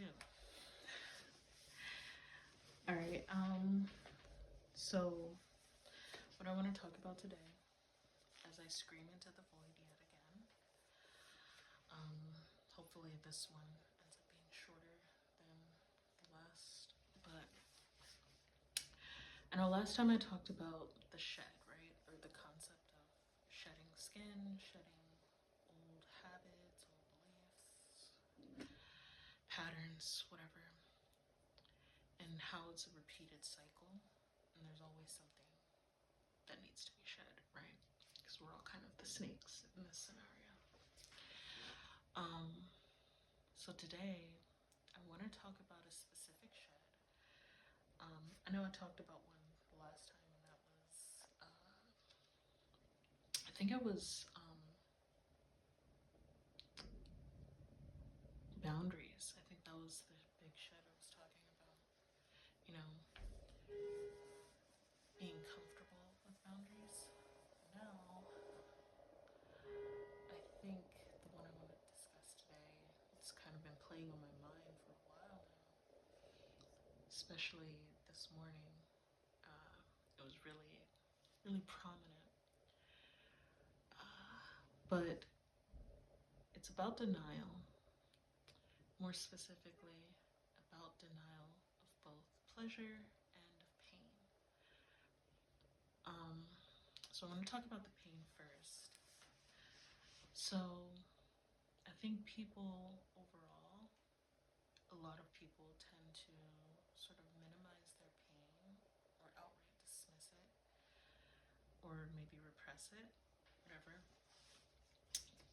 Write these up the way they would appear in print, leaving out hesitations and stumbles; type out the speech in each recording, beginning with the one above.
too. All right. So what I want to talk about today, as I scream into the void yet again. Hopefully this one ends up being shorter than the last. But I know last time I talked about the shed, right, or the concept of shedding skin, shedding old habits, old beliefs, patterns, whatever, and how it's a repeated cycle, and there's always something that needs to be shed, right? Because we're all kind of the snakes in this scenario. So today I want to talk about a specific shed. I know I talked about one the last time, and that was I think it was boundaries. I think that was the big shed I was talking about. You know, being comfortable with boundaries. Now, I think the one I want to discuss today, it's kind of been playing on my mind for a while now, especially this morning. It was really, really prominent. But it's about denial, more specifically about denial of both pleasure and of pain. So I'm going to talk about the pain first. So I think people overall, a lot of people tend to sort of minimize their pain or outright dismiss it or maybe repress it, whatever.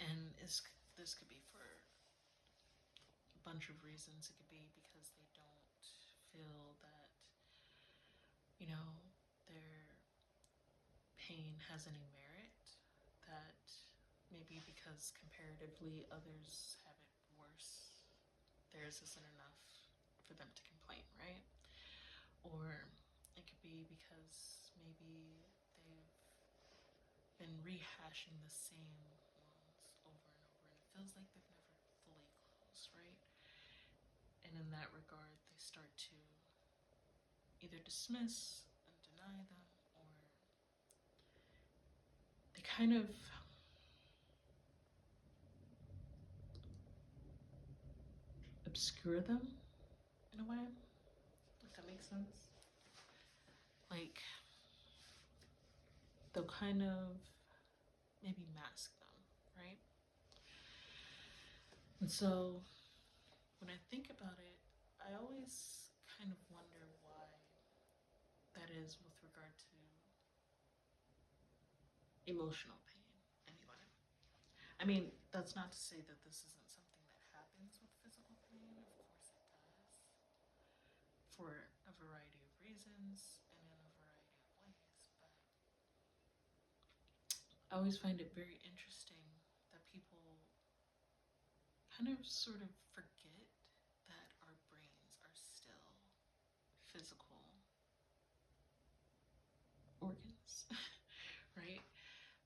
And this could be for a bunch of reasons. It could be because they don't feel that, you know, their pain has any merit, that maybe because comparatively others have it worse, theirs isn't enough for them to complain, right? Or it could be because maybe they've been rehashing the same wounds over and over, and it feels like they've never fully closed, right? And in that regard, they start to either dismiss and deny them, or they kind of obscure them in a way, if that makes sense. Like, they'll kind of maybe mask them, right? And so when I think about it, I always kind of wonder why that is with regard to emotional pain, anyway. I mean, that's not to say that this isn't something that happens with physical pain. Of course it does, for a variety of reasons and in a variety of ways. But I always find it very interesting that people kind of sort of forget that our brains are still physical organs, right?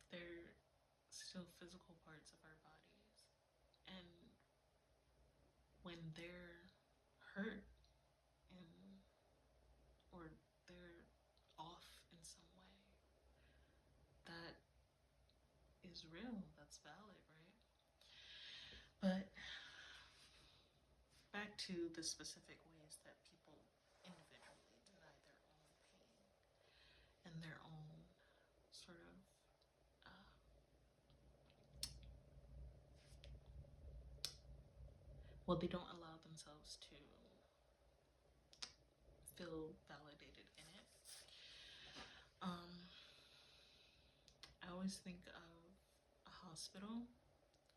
They're still physical parts of our bodies. And when they're hurt and or they're off in some way, that is real, that's valid, right? But back to the specific ways that people individually deny their own pain and their own sort of well, they don't allow themselves to feel validated in it. I always think of a hospital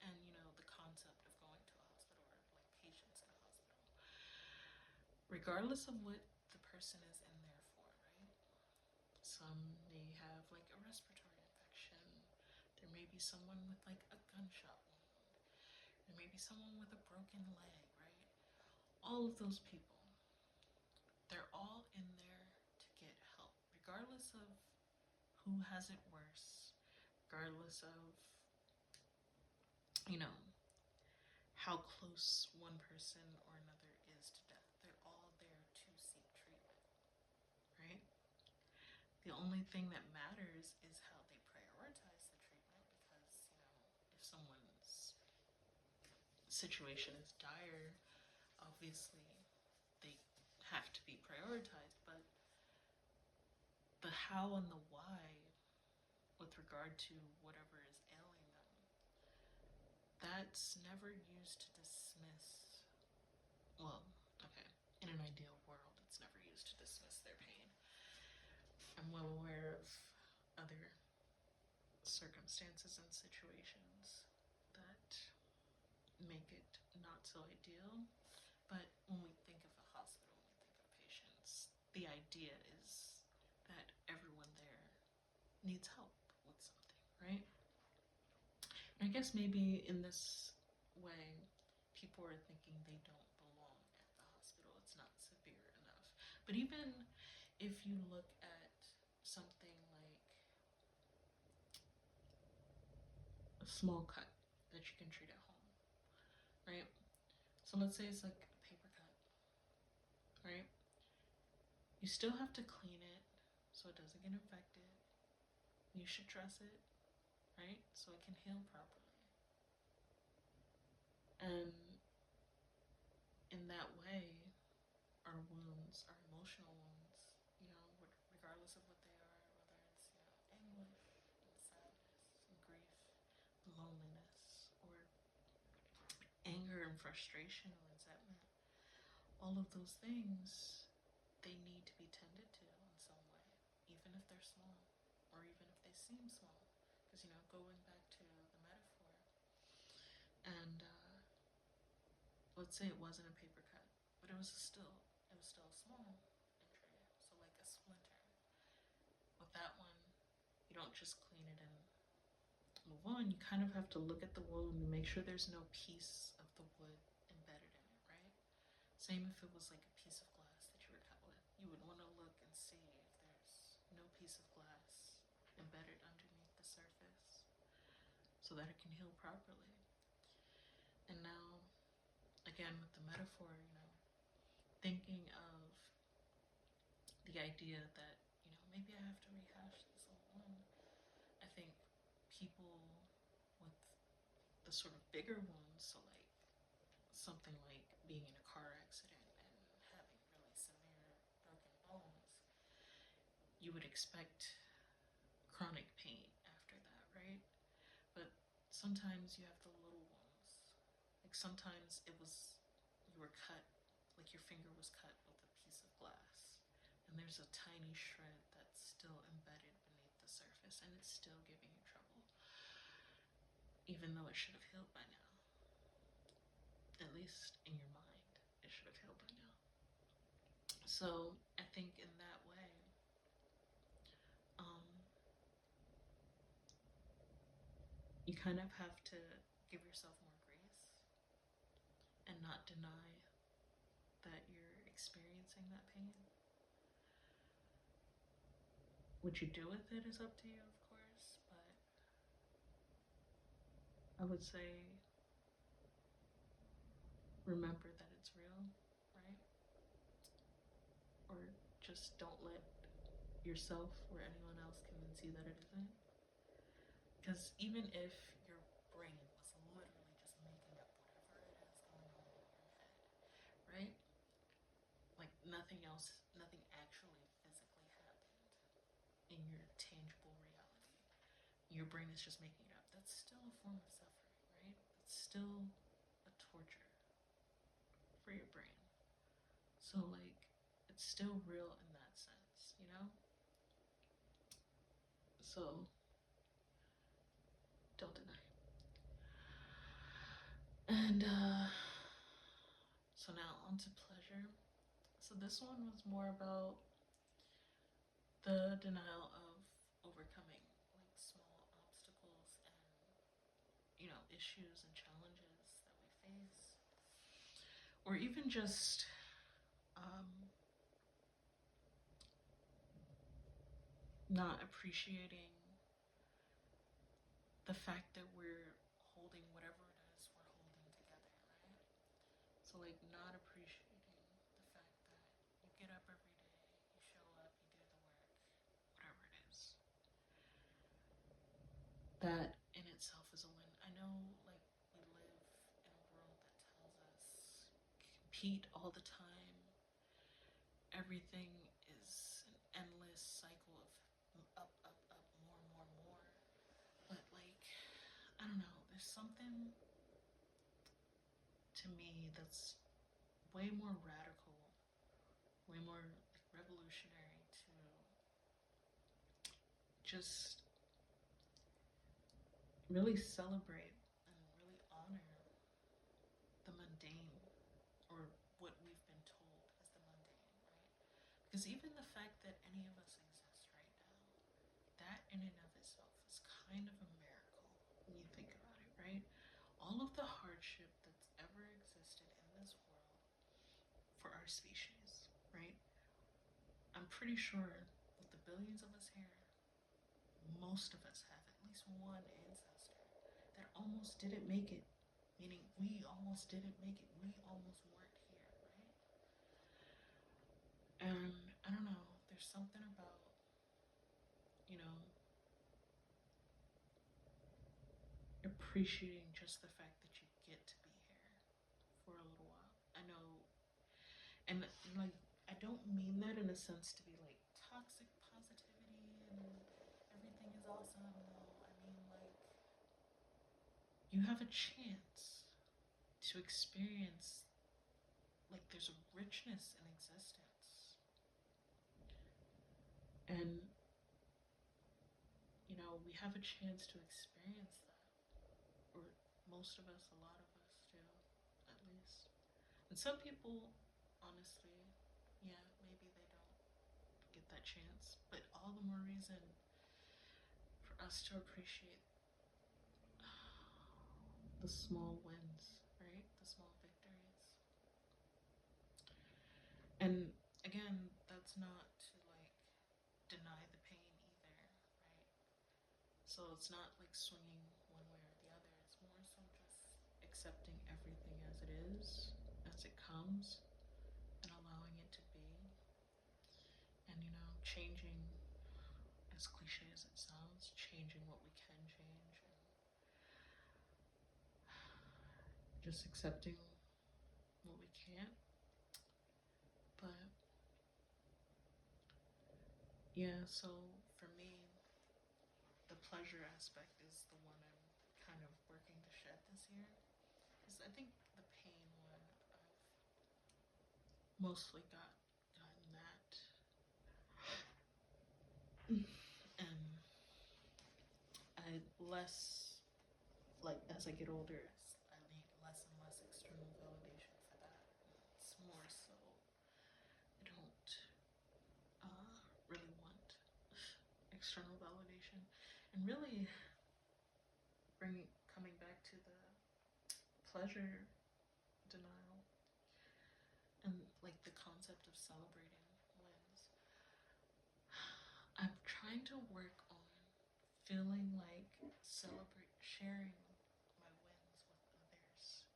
and, you know, the concept of going to a hospital, or like patients in a hospital, regardless of what the person is in there for, right? Some may have like a respiratory infection. There may be someone with like a gunshot wound. There may be someone with a broken leg, right? All of those people, they're all in there to get help, regardless of who has it worse, regardless of, you know, how close one person or another is prioritized to death. They're all there to seek treatment, right? The only thing that matters is how they prioritize the treatment because, if someone's situation is dire, obviously they have to be prioritized, but the how and the why with regard to whatever is ailing them, that's never used to dismiss. Well, okay, in an ideal world, it's never used to dismiss their pain. I'm well aware of other circumstances and situations that make it not so ideal. But when we think of a hospital, when we think of patients, the idea is that everyone there needs help with something, right? And I guess maybe in this way, people are thinking they don't belong at the hospital. It's not severe enough. But even if you look at something like a small cut that you can treat at home, right? So let's say it's like a paper cut, right? You still have to clean it so it doesn't get infected. You should dress it, right? So it can heal properly. And in that way, our wounds, our emotional wounds, regardless of what they are, whether it's, anguish and sadness and grief, loneliness, or anger and frustration and resentment, all of those things, they need to be tended to in some way, even if they're small, or even if they seem small. Because, going back to the metaphor, and let's say it wasn't a paper cut, but it was still a small injury, so like a splinter. With that one, you don't just clean it and move on. You kind of have to look at the wound and make sure there's no piece of the wood embedded in it, right? Same if it was like a piece of glass that you were cut with. You would want to look and see if there's no piece of glass embedded underneath the surface so that it can heal properly. And now, again, with the metaphor, thinking of the idea that, maybe I have to rehash this old wound. I think people with the sort of bigger wounds, so like something like being in a car accident and having really severe broken bones, you would expect chronic pain after that, right? But sometimes you have the little wounds. Like sometimes you were cut, like your finger was cut with a piece of glass, and there's a tiny shred that's still embedded beneath the surface, and it's still giving you trouble, even though it should have healed by now. At least in your mind, it should have healed by now. So I think in that way, you kind of have to give yourself more grace and not deny that you're experiencing that pain. What you do with it is up to you, of course, but I would say remember that it's real, right? Or just don't let yourself or anyone else convince you that it isn't. Because even if your brain was literally just making up whatever it is going on in your head, right? Like nothing else, nothing actually physically happened in your tangible reality. Your brain is just making it up. That's still a form of suffering, right? It's still a torture for your brain. So, like, it's still real in that sense, So, don't deny. And, so now on to pleasure. So this one was more about the denial of overcoming like small obstacles and issues and challenges that we face, or even just not appreciating the fact that we're holding whatever it is we're holding together, right? So like not appreciating that in itself is a win. I know, like, we live in a world that tells us compete all the time. Everything is an endless cycle of up, up, up, more, more, more. But, like, I don't know, there's something to me that's way more radical, way more like revolutionary to just really celebrate and really honor the mundane, or what we've been told as the mundane, right? Because even the fact that any of us exist right now, that in and of itself is kind of a miracle when you think about it, right? All of the hardship that's ever existed in this world for our species, right? I'm pretty sure with the billions of us here, most of us have at least one ancestor that almost didn't make it, meaning we almost didn't make it. We almost weren't here, right? And I don't know, there's something about, you know, appreciating just the fact that you get to be here for a little while. I know, and like, I don't mean that in a sense to be like toxic positivity and everything is awesome. No, I mean, like, you have a chance to experience, like, there's a richness in existence. And, you know, we have a chance to experience that. Or most of us, a lot of us do, at least. And some people, honestly, yeah, maybe they don't get that chance. But all the more reason for us to appreciate the small wins, right? The small victories. And again, that's not to like deny the pain either, right? So it's not like swinging one way or the other. It's more so just accepting everything as it is, as it comes, and allowing it to be. And, you know, changing, as cliche as it sounds, changing what we can change, and just accepting what we can't. But yeah, so for me, the pleasure aspect is the one I'm kind of working to shed this year. Because I think the pain one, I've mostly gotten that. And I less, like, as I get older, I need less and less external validation for that. It's more so I don't really want external validation. And really coming back to the pleasure denial and like the concept of celebrating wins, I'm trying to work on feeling like sharing my wins with others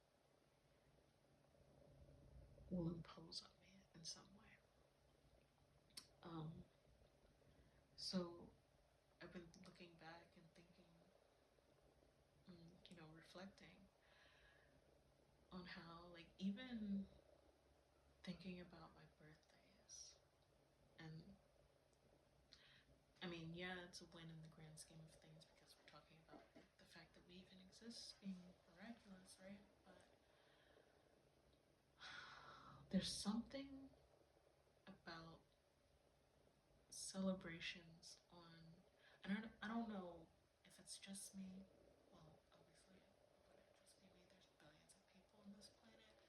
will impose on me in some way. So I've been looking back and thinking, you know, reflecting on how, like, even thinking about my birthdays, and I mean, yeah, it's a win in the grand scheme of things because we're talking about the fact that we even exist being miraculous, right? But there's something about celebrations on, and I don't know if it's just me. Well, obviously, it wouldn't just be me. There's billions of people on this planet.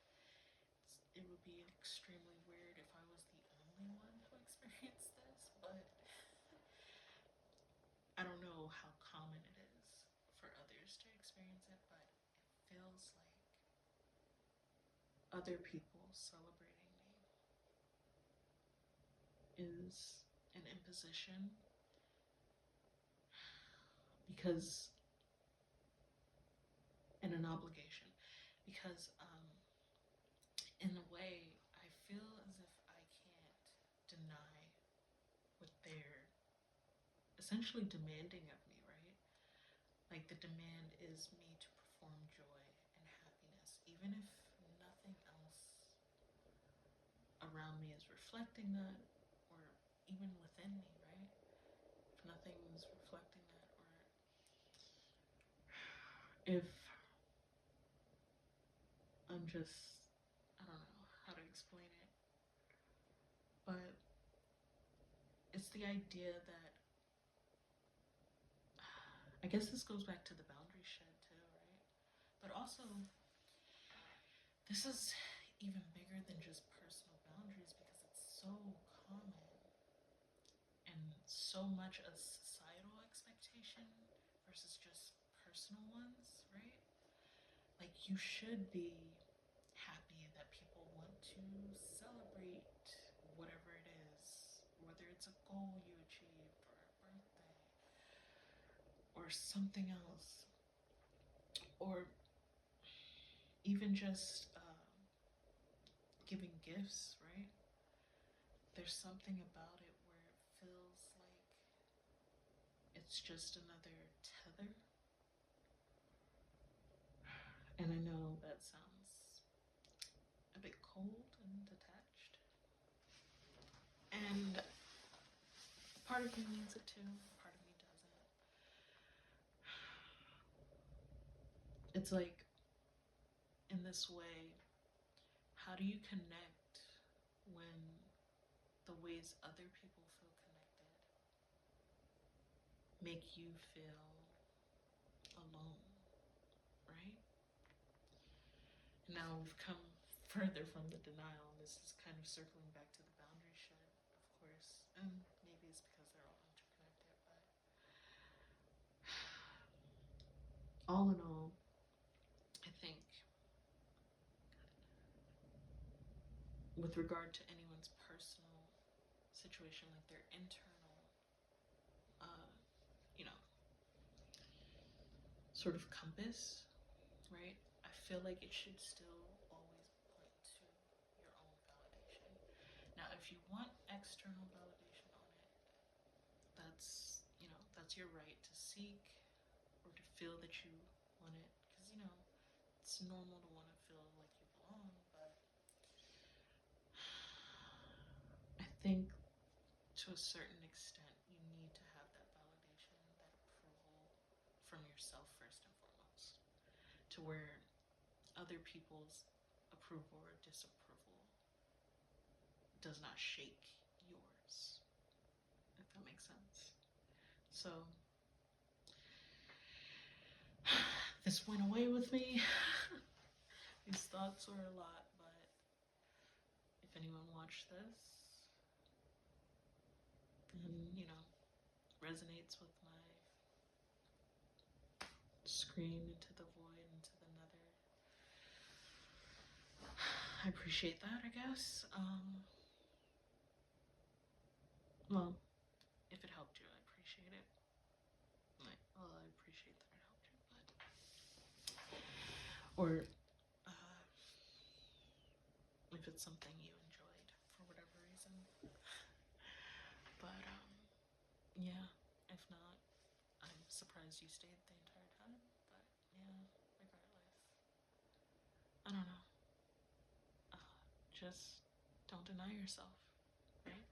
It would be extremely weird if I was the only one who experienced this, but I don't know how common it is for others to experience it, but it feels like other people celebrating me is an imposition, because, and an obligation, because in a way I feel as if I can't deny what they're essentially demanding of me, right? Like the demand is me to perform joy and happiness, even if nothing else around me is reflecting that, or even within me, right? If nothing is reflecting that, or if I'm just, I don't know how to explain it, but it's the idea that, I guess this goes back to the boundary shit too, right? But also, this is even bigger than just personal boundaries because it's so common and so much a societal expectation versus just personal ones, right? Like, you should be happy that people want to celebrate whatever it is, whether it's a goal you achieved or a birthday or something else, or even just giving gifts, right? There's something about it where it feels like it's just another tether. And I know that sounds a bit cold and detached. And part of me means it too, part of me doesn't. It's like, in this way, how do you connect when the ways other people feel connected make you feel alone, right? Now we've come further from the denial. This is kind of circling back to the boundary shit, of course. And maybe it's because they're all interconnected, but all in all, I think with regard to anyone's personal situation, like their internal, uh, you know, sort of compass, right? I feel like it should still always point to your own validation. Now, if you want external validation on it, that's your right to seek or to feel that you want it, because it's normal to want to feel like you belong, but I think to a certain extent you need to have that validation, that approval from yourself first and foremost, to where other people's approval or disapproval does not shake yours, if that makes sense. So this went away with me. These thoughts were a lot, but if anyone watched this and, resonates with my scream into the void, into the nether, I appreciate that, I guess. Well, if it helped you, I appreciate it. I appreciate that it helped you, or if it's something you enjoyed for whatever reason. But yeah, if not, I'm surprised you stayed the entire time. But yeah, regardless, I don't know. Just don't deny yourself, right?